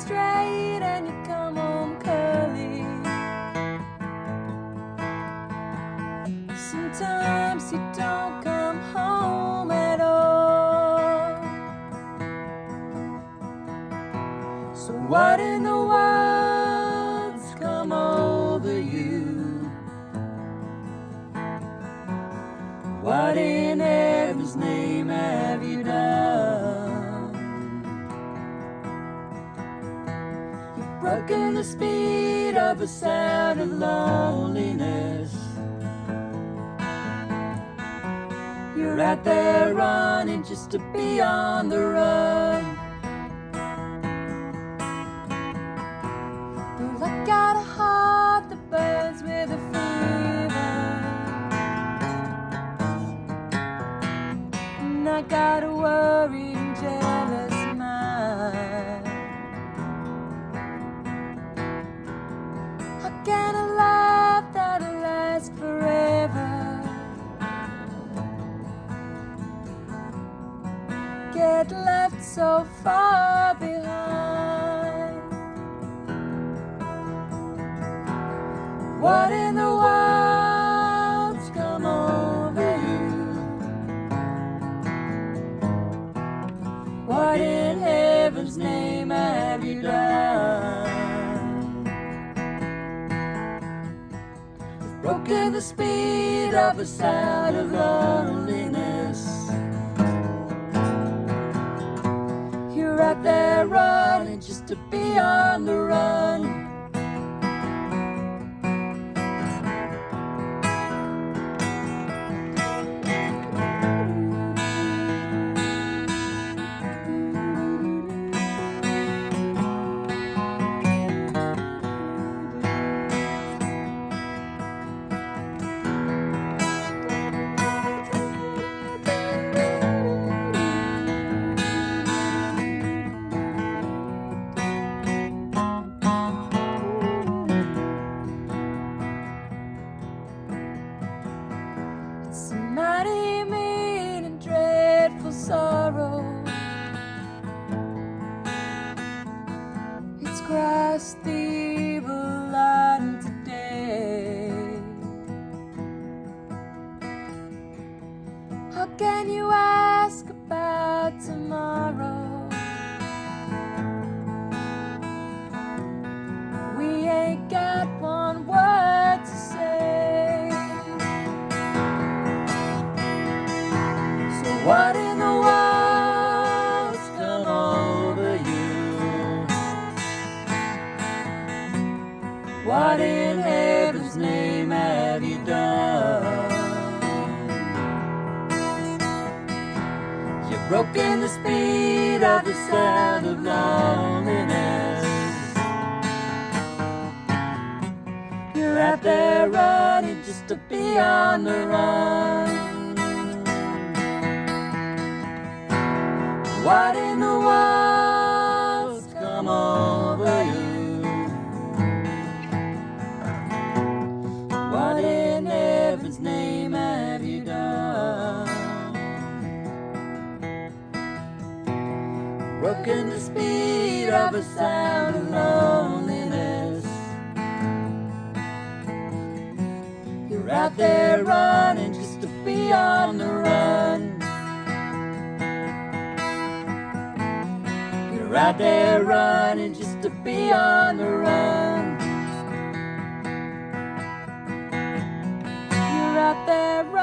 straight and you come home curly. Sometimes you don't come home at all. So what in the world's come over you? What in heaven's name have you done? You've broken the speed of a sound of loneliness. You're out there running just to be on the run. Well, I got a heart that burns with a fever, and I got a worrying, jealous mind. How can a love that'll last forever get left so far behind? What in the world's come over you? What in heaven's name have you done? You've broken the speed of a sound of loneliness. You're out there running just to be on the run. It's a mighty mean and dreadful sorrow. It's crossed the evil line today. How can you ask about tomorrow? We ain't got one word to say. So what in the world's come over you? What in heaven's name have you done? You've broken the speed of the sound of loneliness. You're out there running just to be on the run. What in the world's come over you? What in heaven's name have you done? Broken the speed of a sound of loneliness. You're out there running just to be on the run. You're out there running just to be on the run. You're out there running.